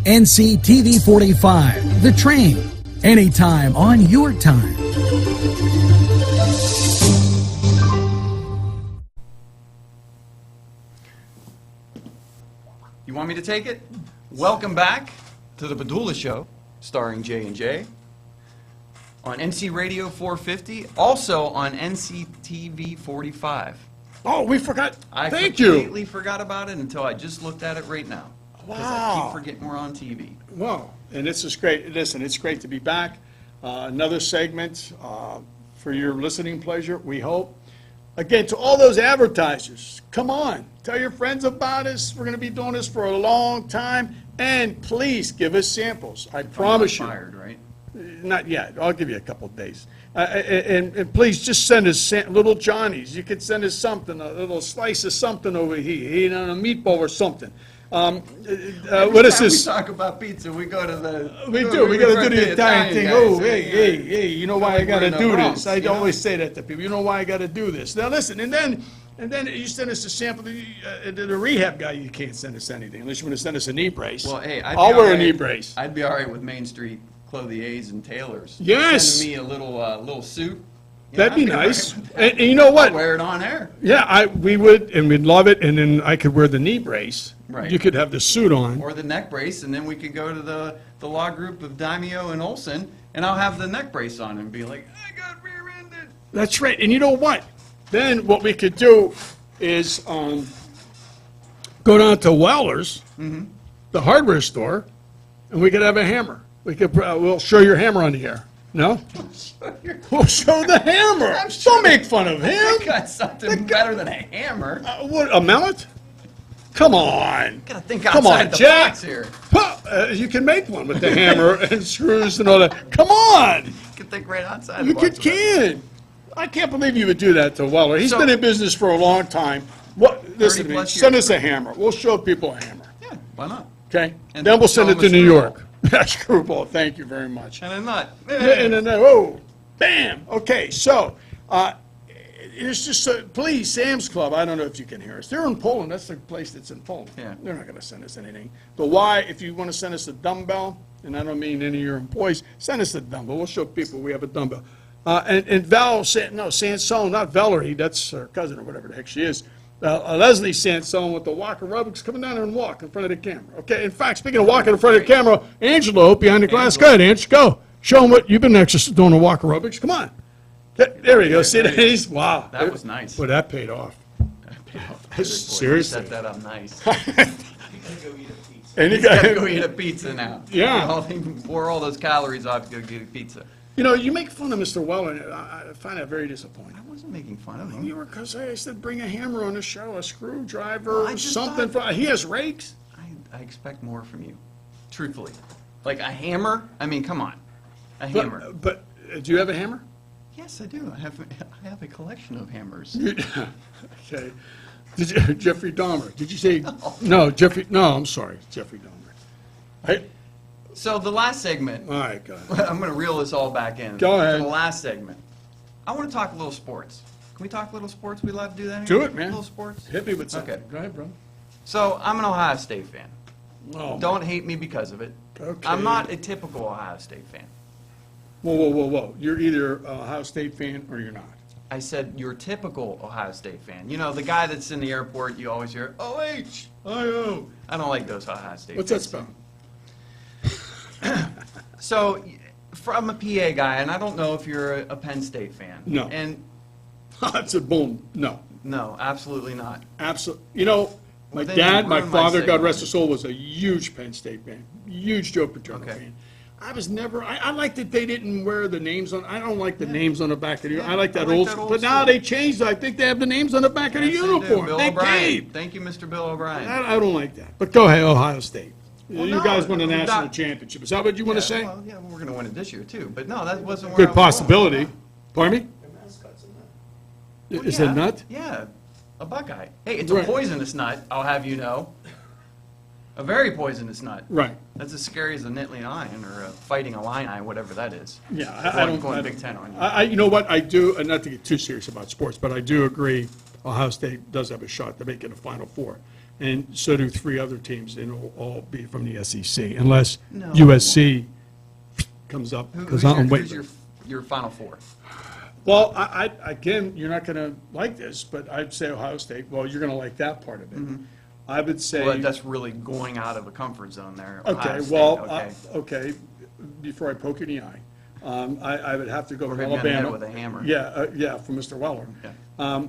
NCTV45, The Train, anytime on your time. You want me to take it? Welcome back to the Padula Show, starring J&J, on NC Radio 450, also on NCTV45. Oh, we forgot. Thank I you. completely forgot about it until I just looked at it right now. Because I keep forgetting we're on TV. Wow, and this is great. Listen, it's great to be back. Another segment for your listening pleasure, we hope. Again, to all those advertisers, come on, tell your friends about us. We're going to be doing this for a long time, and please give us samples. I promise you. Fired, right? Not yet. I'll give you a couple of days. And please just send us little Johnnies. You could send us something, a little slice of something over here, you know, a meatball or something. What is this? We talk about pizza, we go to the... We do. We got to do the Italian thing. Oh, guys. hey, you know why I got to We're in do the this? Bronx, I you know? always say that to people. You know why I got to do this? Now, listen, and then you send us a sample. The rehab guy, you can't send us anything unless you want to send us a knee brace. Well, hey, I'll wear a knee brace. I'd be all right with Main Street Clothiers and Tailors. Yes. Sending me a little suit. You That'd know, be I'd all right nice. with that. And you know what? I'll wear it on air. Yeah, we would, and we'd love it, and then I could wear the knee brace. Right. You could have the suit on. Or the neck brace, and then we could go to the law group of Daimio and Olson, and I'll have the neck brace on and be like, I got rear-ended. That's right. And you know what? Then what we could do is go down to Weller's, the hardware store, and we could have a hammer. We'll show your hammer on the air. No? We'll show the hammer. Don't make fun of him. I got something better than a hammer. What, a mallet? Come on. Gotta think Come outside on, the Jack. box here. Well, you can make one with the hammer and screws and all that. Come on. You can think right outside the You box. can. I can't believe you would do that to Weller. He's So- been in business for a long time. Listen to me. 30+ Send years. us a hammer. We'll show people a hammer. Yeah, why not? Okay? And Then we'll send show it them to a New screwball. York. Screwball. Thank you very much. And a nut. And then, oh, bam. Okay, so it's just, please, Sam's Club, I don't know if you can hear us. They're in Poland. That's the place that's in Poland. Yeah. They're not going to send us anything. But why, if you want to send us a dumbbell, and I don't mean any of your employees, send us a dumbbell. We'll show people we have a dumbbell. And Val, Sansone, not Valerie, that's her cousin or whatever the heck she is. Leslie Sansone with the walk aerobics, coming down there and walk in front of the camera. Okay, in fact, speaking of walking in front of the camera, Angelo behind the glass. Go ahead, Ange, go. Show them what you've been doing the walk aerobics. Come on. There we go. See that? Wow. That was nice. Boy, that paid off. That paid off. Seriously. Set that up nice. And you Gotta got, go eat a pizza now. Yeah. Pour all those calories off, go get a pizza. you know, you make fun of Mr. Weller, and I find that very disappointing. I wasn't making fun of him. You were, because I said bring a hammer on the show, a screwdriver, Well, I just something. thought- He has rakes. I expect more from you, truthfully. Like a hammer? I mean, come on. A hammer. But do you have a hammer? Yes, I do. I have a collection of hammers. Okay. Jeffrey Dahmer. Did you say? No, Jeffrey. No, I'm sorry, Jeffrey Dahmer. So the last segment, All right, go ahead. I'm going to reel this all back in. Go ahead. The last segment. I want to talk a little sports. Can we talk a little sports? We allowed to do that here? Do it, man. A little sports? Hit me with something. Okay. Go ahead, bro. So I'm an Ohio State fan. Oh, Don't hate me because of it. Okay. I'm not a typical Ohio State fan. Whoa. You're either a Ohio State fan or you're not. I said your typical Ohio State fan. You know, the guy that's in the airport, you always hear, OH, IO. I don't like those Ohio State What's that fans. spell? So, from a PA guy, and I don't know if you're a Penn State fan. No. And That's a boom. No. no, absolutely not. Absolutely. You know, my Well, then dad, you my ruined my father, God segment. rest his soul, was a huge Penn State fan. Huge Joe Paterno Okay. fan. I was never, I like that they didn't wear the names on, I don't like the names on the back of the, I like that old, but now they changed, I think they have the names on the back of the Yes, they do. uniform. Bill They O'Brien. caved. Thank you, Mr. Bill O'Brien. I don't like that. But go ahead, Ohio State. Well, You no, guys won the not- national championship. Is that what you want to say? Well, yeah, we're going to win it this year, too. But no, that wasn't where Good I was going. possibility. Pardon me? Well, Is yeah, it nut? Yeah, a Buckeye. Hey, it's Right. a poisonous nut, I'll have you know. A very poisonous nut. Right. That's as scary as a Nittany lion or a fighting Illini, whatever that is. Yeah, I don't. Going I Big don't- Ten on you. You know what, I do, not to get too serious about sports, but I do agree, Ohio State does have a shot to make it a Final Four. And so do 3 other teams, and it'll all be from the SEC, unless No. USC comes up, because I'm Who's waiting. your Final Four? Well, again, you're not going to like this, but I'd say Ohio State. Well, you're going to like that part of it. I would say. Well, that's really going out of a comfort zone there. Okay, Ohio State, well, okay. okay, before I poke you in the eye, I would have to go with hit me on the head Alabama. with a hammer. Yeah, from Mr. Weller. Okay.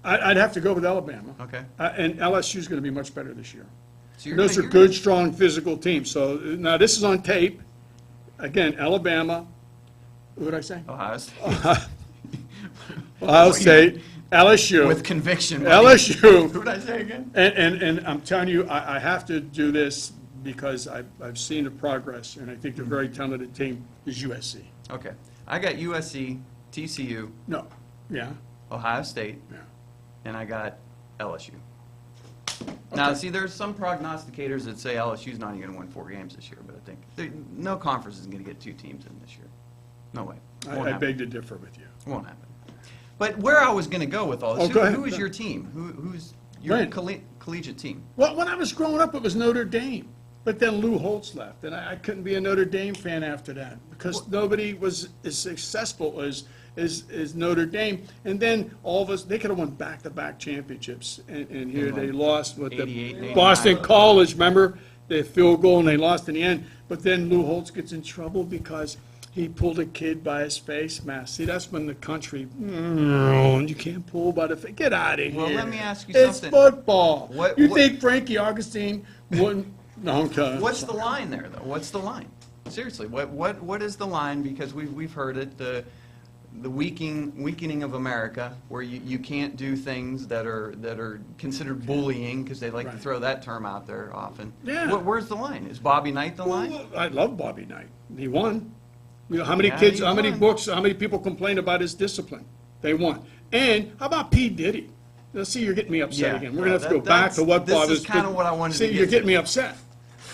I'd have to go with Alabama. Okay. And LSU's going to be much better this year. So you're Those are gonna- good, strong, physical teams. So now this is on tape. Again, Alabama, what did I say? Ohio State. Ohio State, LSU. With conviction. LSU. Who did I say again? And I'm telling you, I have to do this because I've seen the progress, and I think they're a very talented team, is USC. Okay. I got USC, TCU, No, yeah, Ohio State, yeah. and I got LSU. Now, see, there's some prognosticators that say LSU's not even going to win 4 games this year, but I think no conference is going to get 2 teams in this year. No way. Won't I happen. beg to differ with you. Won't happen. But where I was going to go with all this, Oh, go ahead. who is your team? Who's your Right. collegiate team? Well, when I was growing up, it was Notre Dame. But then Lou Holtz left, and I couldn't be a Notre Dame fan after that because nobody was as successful as Notre Dame. And then all of us, they could have won back-to-back championships, and here they lost with 88 and the Boston 89. College, remember? The field goal, and they lost in the end. But then Lou Holtz gets in trouble because he pulled a kid by his face mask. See, that's when the country, you can't pull by the face. Get out of here. Well, let me ask you It's something. football. What- You what- think Frankie Augustine wouldn't? No, okay. What's the line there, though? What's the line? Seriously, what is the line? Because we've heard it, the weakening of America, where you can't do things that are considered bullying, because they like to Right. throw that term out there often. Yeah. Where's the line? Is Bobby Knight the line? Well, I love Bobby Knight. He won. You know, how many Yeah, kids, he how many won. books, how many people complain about his discipline? They won. And how about P. Diddy? Now, see, you're getting me upset Yeah. again. We're gonna have to Well, go back to what this is bothers. kinda what I wanted to See, get you're to. getting me upset.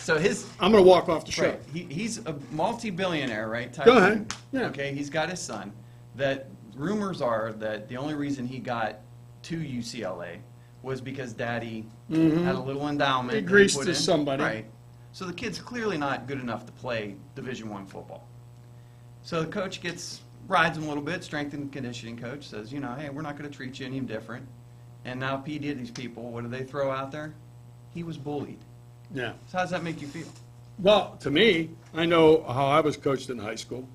So his I'm gonna walk off the show. right, he's a multi-billionaire, right? Go tycoon. ahead. Yeah. Okay, he's got his son. That rumors are that the only reason he got to UCLA was because Daddy had a little endowment. He that greased put to in. somebody. Right. So the kid's clearly not good enough to play Division I football. So the coach rides him a little bit, strength and conditioning coach says, hey, we're not going to treat you any different. And now P. Diddy's people, what do they throw out there? He was bullied. Yeah. So how does that make you feel? Well, to me, I know how I was coached in high school.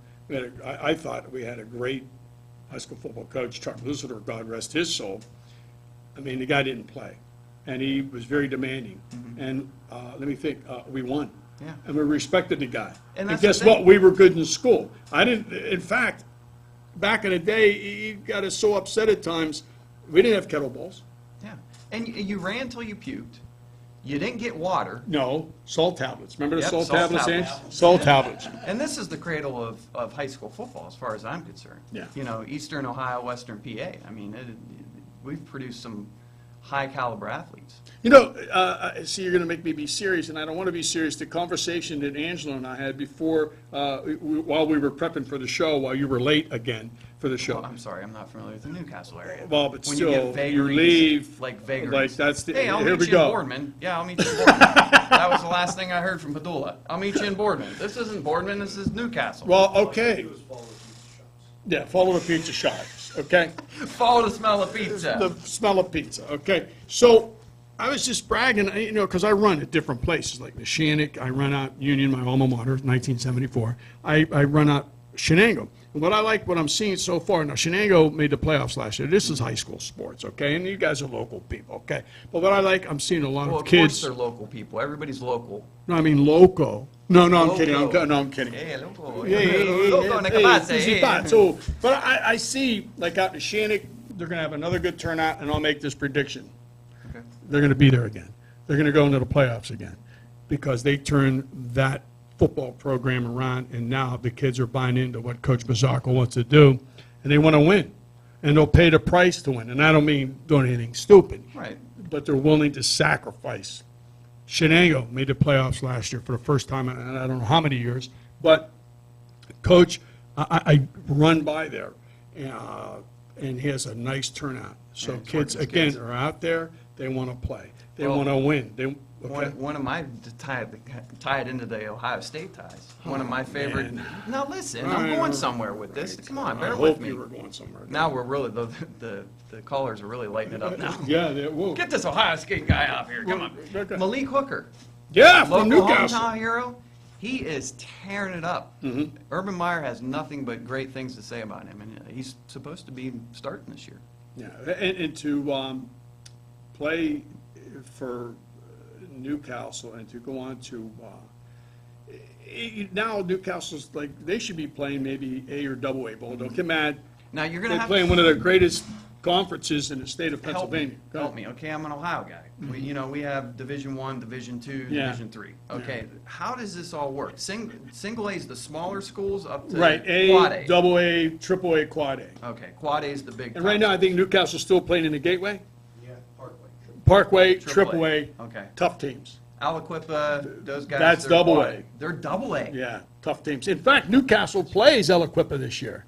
I thought we had a great high school football coach, Chuck Lucifer, God rest his soul. I mean, the guy didn't play, and he was very demanding. And let me think, we won. Yeah. And we respected the guy. And And that's the guess thing. what? We were good in school. I didn't, in fact, back in the day, he got us so upset at times, we didn't have kettleballs. Yeah. And you ran till you puked. You didn't get water. No, salt tablets. Remember the Yep, salt salt tablets, tablets. Ange? Salt tablets. And this is the cradle of high school football, as far as I'm concerned. Yeah. Eastern Ohio, Western PA. I mean, we've produced some high-caliber athletes. See, you're going to make me be serious, and I don't want to be serious. The conversation that Angela and I had before, while we were prepping for the show, while you were late again for the show. Well, I'm sorry, I'm not familiar with the Newcastle area. Well, but When still, you get vagaries, you leave, like vagaries. like, that's the- Hey, I'll here meet we you go. in Boardman. Yeah, I'll meet you in Boardman. That was the last thing I heard from Padula. I'll meet you in Boardman. This isn't Boardman, this is Newcastle. Well, okay. Yeah, follow the pizza shops, okay? Follow the smell of pizza. The smell of pizza, okay? So I was just bragging, because I run at different places, like Neshannock, I run out Union, my alma mater, 1974. I run out Shenango. And what I'm seeing so far, now Shenango made the playoffs last year. This is high school sports, okay? And you guys are local people, okay? But what I like, I'm seeing a lot Well, of of course kids. they're local people. Everybody's local. No, I mean loco. No, I'm kidding. Loco. No, I'm kidding. Hey, local. Yeah, Loco, Nicabase, easy hey. pot. So, but I see, like out in Shannick, they're going to have another good turnout, and I'll make this prediction. Okay. They're going to be there again. They're going to go into the playoffs again because they turned that football program around, and now the kids are buying into what Coach Mazzarco wants to do, and they want to win. And they'll pay the price to win. And I don't mean doing anything stupid. Right. But they're willing to sacrifice. Shenango made the playoffs last year for the first time in I don't know how many years. But, Coach, I run by there and he has a nice turnout. So Yeah, it's kids, working again, kids. are out there, they want to play. They Well, want to win. They, okay? One of my, tie it into the Ohio State ties. One of my favorite, man. now listen, All I'm right, going all somewhere with this. Come on, I bear with hope me. you were going somewhere. Now we're really, the callers are really lighting it up now. Yeah, whoa. Get this Ohio State guy out here, come on. Okay. Malik Hooker, Yeah, from local Newcastle. hometown hero, he is tearing it up. Mm-hmm. Urban Meyer has nothing but great things to say about him, and he's supposed to be starting this year. Yeah, and to play for Newcastle and to go on to, now Newcastle's like, they should be playing maybe A or double A bowl. Don't get mad. Now, you're going They to have play in to one of the greatest conferences in the state of help Pennsylvania. me, Go help ahead. me, okay? I'm an Ohio guy. We have Division I, Division II, Yeah. Division III. Okay, how does this all work? Single A is the smaller schools up to Right, quad A, A. double A, triple A, quad A. Okay, quad A is the big. And right now, I think Newcastle's still playing in the Gateway, Yeah, Parkway. Parkway, Triple A. triple A, Okay. tough teams. Aliquippa, those guys. That's they're double quad A. They're double A. Yeah, tough teams. In fact, Newcastle plays Aliquippa this year.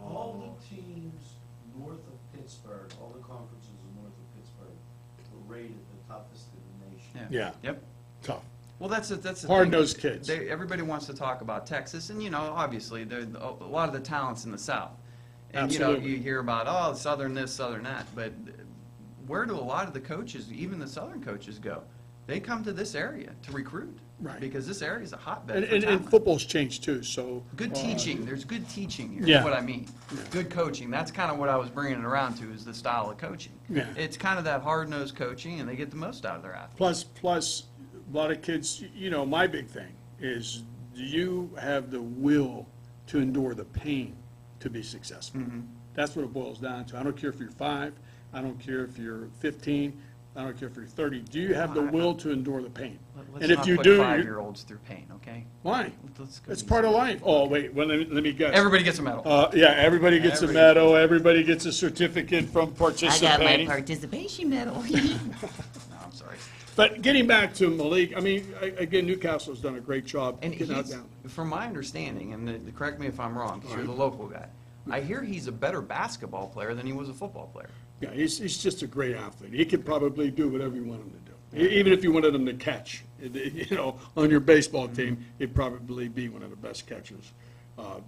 All the teams north of Pittsburgh, all the conferences north of Pittsburgh were rated the toughest in the nation. Yeah. Yep. Tough. Well, that's the thing. Hard-nosed kids. Everybody wants to talk about Texas, and obviously, a lot of the talent's in the South. And Absolutely. you hear about Southern this, Southern that, but where do a lot of the coaches, even the Southern coaches, go? They come to this area to recruit, Right. Because this area is a hotbed And, for and talent. football's changed too, so. Good teaching. There's good teaching here. Yeah. Is what I mean. Good coaching. That's kind of what I was bringing it around to, is the style of coaching. Yeah. It's kind of that hard-nosed coaching, and they get the most out of their athletes. Plus, a lot of kids, my big thing is, do you have the will to endure the pain to be successful? Mm-hmm. That's what it boils down to. I don't care if you're 5, I don't care if you're 15, I don't care if you're 30. Do you have the will to endure the pain? Let's And if not you put do, 5-year-olds through pain, okay? why? Let's go It's easy. part of life. Oh, wait, well, let me guess. Everybody gets a medal. Yeah, everybody gets a Everybody medal, everybody gets a certificate from I got my participating. participation medal. No, I'm sorry. But getting back to Malik, I mean, again, Newcastle's done a great job And getting out he's, down. from my understanding, and correct me if I'm wrong, because you're the local guy, I hear he's a better basketball player than he was a football player. Yeah, he's just a great athlete. He could probably do whatever you want him to do. Even if you wanted him to catch, on your baseball team, he'd probably be one of the best catchers.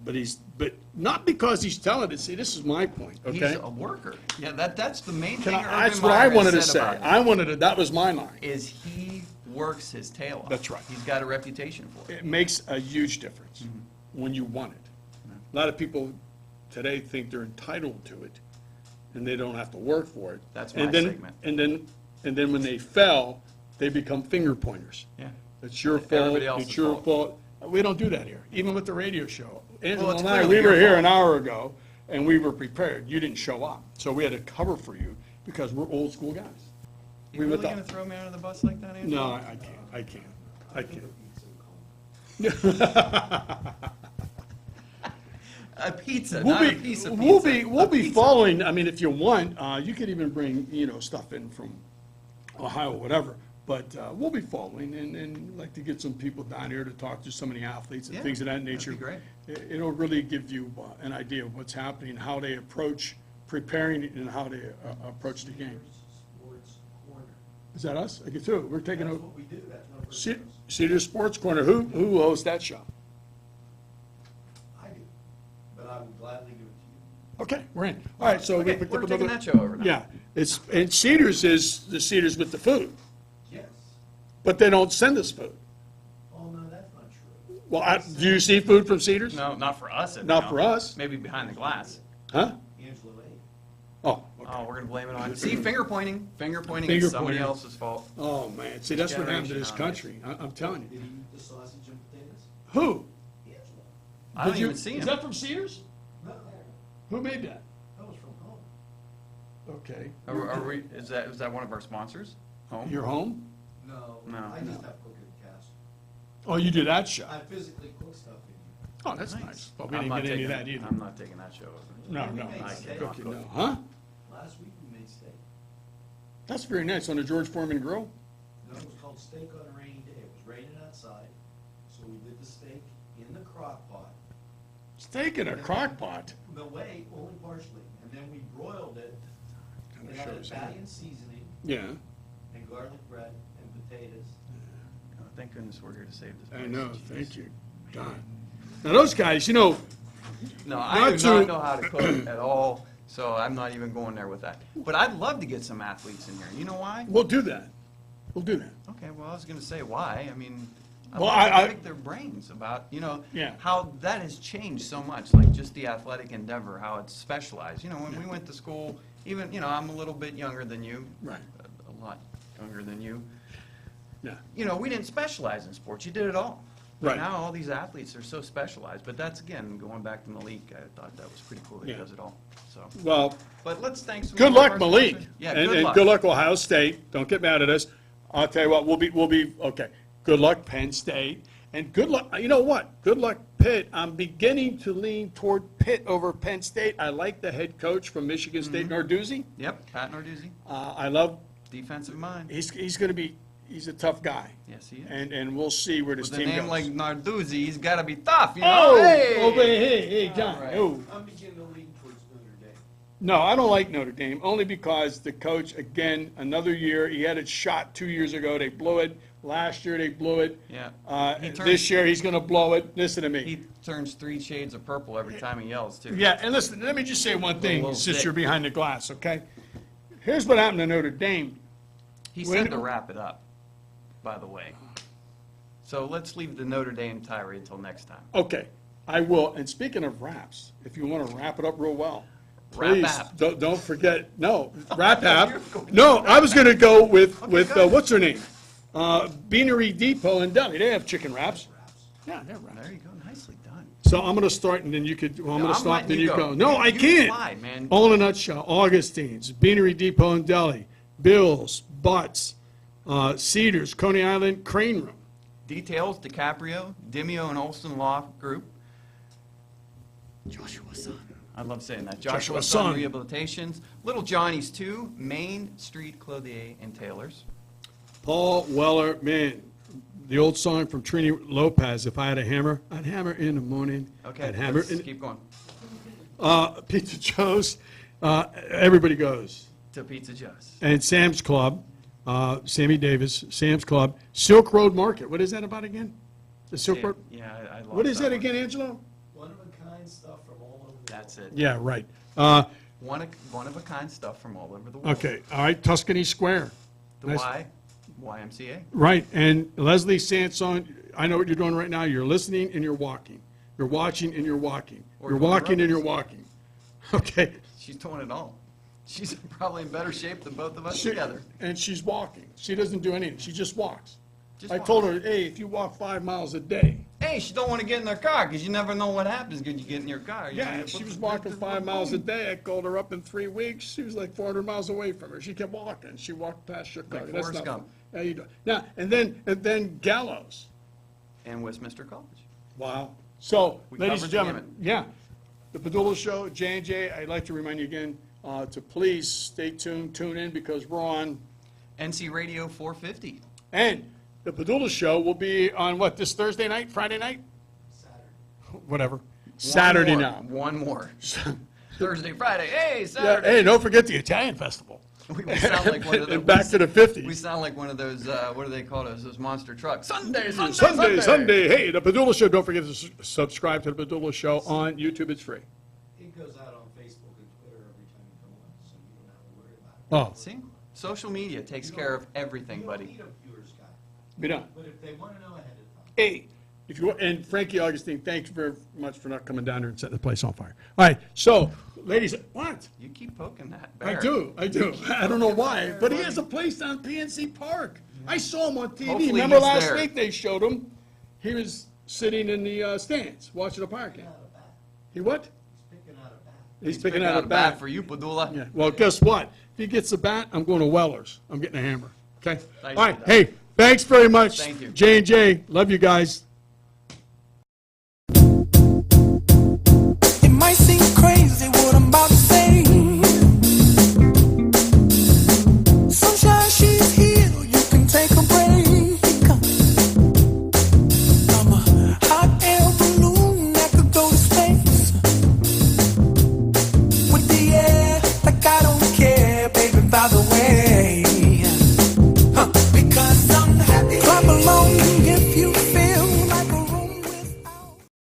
But not because he's talented. See, this is my point, He's okay? a worker. Yeah, that's the main Can thing. I- That's Urban what I Meyer has wanted to said say. about him, I wanted to, that was my line. is he works his tail off. That's right. He's got a reputation for it. It makes a huge difference Mm-hmm. when you want it. A lot of people today think they're entitled to it, and they don't have to work for it. That's And my then- segment. And then when they fell, they become finger pointers. Yeah. It's your fault, Everybody else's it's your fault. fault. We don't do that here, even with the radio show. Angela it's and I, clearly we were your here fault. an hour ago, and we were prepared. You didn't show up, so we had to cover for you because we're old school guys. You We really went going to up. throw me under the bus like that, Andrew? No, I can't. A pizza, We'll not a be, piece of we'll pizza. be, we'll A be pizza. following, I mean, if you want, you could even bring, stuff in from Ohio, whatever. But we'll be following and like to get some people down here to talk to some of the athletes and Yeah, things of that that'd be nature. great. It'll really give you an idea of what's happening, how they approach preparing and how they approach the game. Sports Corner. Is that us? I get through. We're taking That's over. what we do, that's one of our Ce- shows. Cedar Sports Corner, who hosts that show? I do, but I would gladly give it to you. Okay, we're in. All right, so we Okay, picked we're up taking another. that show over now. Yeah, and Cedars is the Cedars with the food, Yes. but they don't send us food. Oh, no, that's not true. Well, do you see food from Cedars? No, not for us. Not for us. Maybe behind the glass. Huh? Angela Lake. Oh, okay. Oh, we're going to blame it on, see, finger pointing. Finger pointing Finger is somebody pointing. else's fault. Oh, man, see, that's what happened to this Generation country. I'm telling you. Did he eat the sausage and potatoes? Who? Angela. I don't Did you- even see Is him. that from Cedars? No, Who made that? that was from home. Okay. Is that one of our sponsors? Home? Your home? No, No. I just have cooking cast. Oh, you do that show? I physically cook stuff in here. Oh, that's nice. Well, we I'm didn't not get any of taking- that either. I'm not taking that show over. No, no, We made I steak. cooking, no. Huh? Last week we made steak. That's very nice, on the George Foreman grill? No, it was called steak on a rainy day. It was raining outside, so we did the steak in the crock pot. Steak in a crock pot? No way, only partially. And then we broiled it. It had Italian seasoning Yeah, and garlic bread and potatoes. Oh, thank goodness we're here to save this. I place. know, Jeez. thank you, God. Now, those guys, you know, No, I Not do to- not know how to cook at all, so I'm not even going there with that. But I'd love to get some athletes in here. You know why? we'll do that. We'll do that. Okay, well, I was going to say why. I mean, I'd Well, love to I- pick their brains about, Yeah. how that has changed so much, like just the athletic endeavor, how it's specialized. You know, when we went to school, even, I'm a little bit younger than you. Right. A lot younger than you. Yeah. We didn't specialize in sports. You did it all. But Right. now all these athletes are so specialized. But that's, again, going back to Malik, I thought that was pretty cool that he Yeah. does it all. So, Well, but let's thank some good more of luck, our Malik. sponsors. Yeah, And good luck. good luck, Ohio State. Don't get mad at us. I'll tell you what, we'll be, okay. Good luck, Penn State. And good luck, you know what? Good luck, Pitt. I'm beginning to lean toward Pitt over Penn State. I like the head coach from Michigan State, Narduzzi. Yep, Pat Narduzzi, I love, defensive mind. he's going to be, he's a tough guy. Yes, he is. And we'll see where this With a team name goes. like Narduzzi, he's got to be tough, Oh, Hey! hey, John. All right. Oh. I'm beginning to lean towards Notre Dame. No, I don't like Notre Dame, only because the coach, again, another year, he had it shot 2 years ago, they blew it. Last year, they blew it. Yeah. He turns- This year, he's gonna blow it. Listen to me. He turns 3 shades of purple every time he yells, too. Yeah, and listen, let me just say one thing, Little since dick. you're behind the glass, okay? Here's what happened to Notre Dame. He When- said to wrap it up, by the way. So let's leave the Notre Dame tirade until next time. Okay, I will, and speaking of raps, if you wanna wrap it up real well, Rap please, app. don't forget, no, rap app. You're going- No, I was gonna go with, go ahead. what's her name? Beanery Depot and Deli, they have chicken wraps. Yeah, they're wraps. There you go, nicely done. So I'm gonna start, and then you could, well, I'm No, gonna I'm stop, letting then you you go. go. No, You- I you can't. slide, man. All in a nutshell, Augustine's, Beanery Depot and Deli, Bill's, Butts, Cedars, Coney Island, Crane Room. Details, DiCaprio, Dimeo and Olson Law Group. Joshua Son. I love saying that. Joshua Joshua Son Son. Rehabilitations. Little Johnny's 2, Main Street Clothier and Tailors. Paul Weller, man, the old song from Trini Lopez, if I had a hammer, I'd hammer in the morning. Okay, I'd hammer let's in, keep going. Pizza Joe's, everybody goes. To Pizza Joe's. And Sam's Club, Sammy Davis, Sam's Club, Silk Road Market, what is that about again? The Silk Road? Yeah, I love What is that one. again, Angelo? One-of-a-kind stuff from all over the world. That's it. Yeah, right. One-of-a-kind stuff from all over the world. Okay, all right, Tuscany Square. The Nice. YMCA. Right, and Leslie Sanson, I know what you're doing right now. You're listening and you're walking. You're watching and you're walking. Or You're doing walking and runs. you're walking. Okay. She's doing it all. She's probably in better shape than both of us She- together. And she's walking. She doesn't do anything. She just walks. Just I walk. told her, hey, if you walk 5 miles a day. Hey, she don't want to get in her car because you never know what happens when you get in your car. You know, Yeah, you she put was the- walking the- 5 miles a day. I called her up in 3 weeks. She was like 400 miles away from her. She kept walking. She walked past your car. Like That's Forrest not Gump. fun. Yeah, you do. Now, and then Gallows. And Westminster College. Wow. So, We ladies covered and the gentlemen, yeah, the Padula Show, J&J, I'd like to remind you again to please stay tuned, tune in, because we're on, NC Radio 450. and the Padula Show will be on what, this Thursday night, Friday night? Saturday. Whatever. Saturday One more. night. One more. Thursday, Friday. Hey, Yeah, Saturday. hey, don't forget the Italian festival. We sound like one of And back to the We 50s. sound like one of those, what do they call those monster trucks? Sunday. Sunday. Hey, the Padula Show, don't forget to subscribe to the Padula Show on YouTube, it's free. It goes out on Facebook and Twitter every time you come on, so you don't have to worry about it. Oh, See? Social media takes care of everything, You don't buddy. need a viewer's guide, be done. but if they want to know ahead of time. Hey, if you, and Frankie Augustine, thanks very much for not coming down here and setting the place on fire. All right, so, ladies, what? You keep poking that I bear. do. I don't know why, but he has a place down PNC Park. I saw him on TV. Hopefully Remember he's last there. week they showed him? He was sitting in the stands, watching the park game. Out a bat. He what? He's picking out a bat. He's Picking picking out a bat. for you, Padula. Yeah, well, guess what? If he gets a bat, I'm going to Weller's. I'm getting a hammer, okay? Thanks All right, for that. hey, thanks very much. Thank you. J&J, love you guys.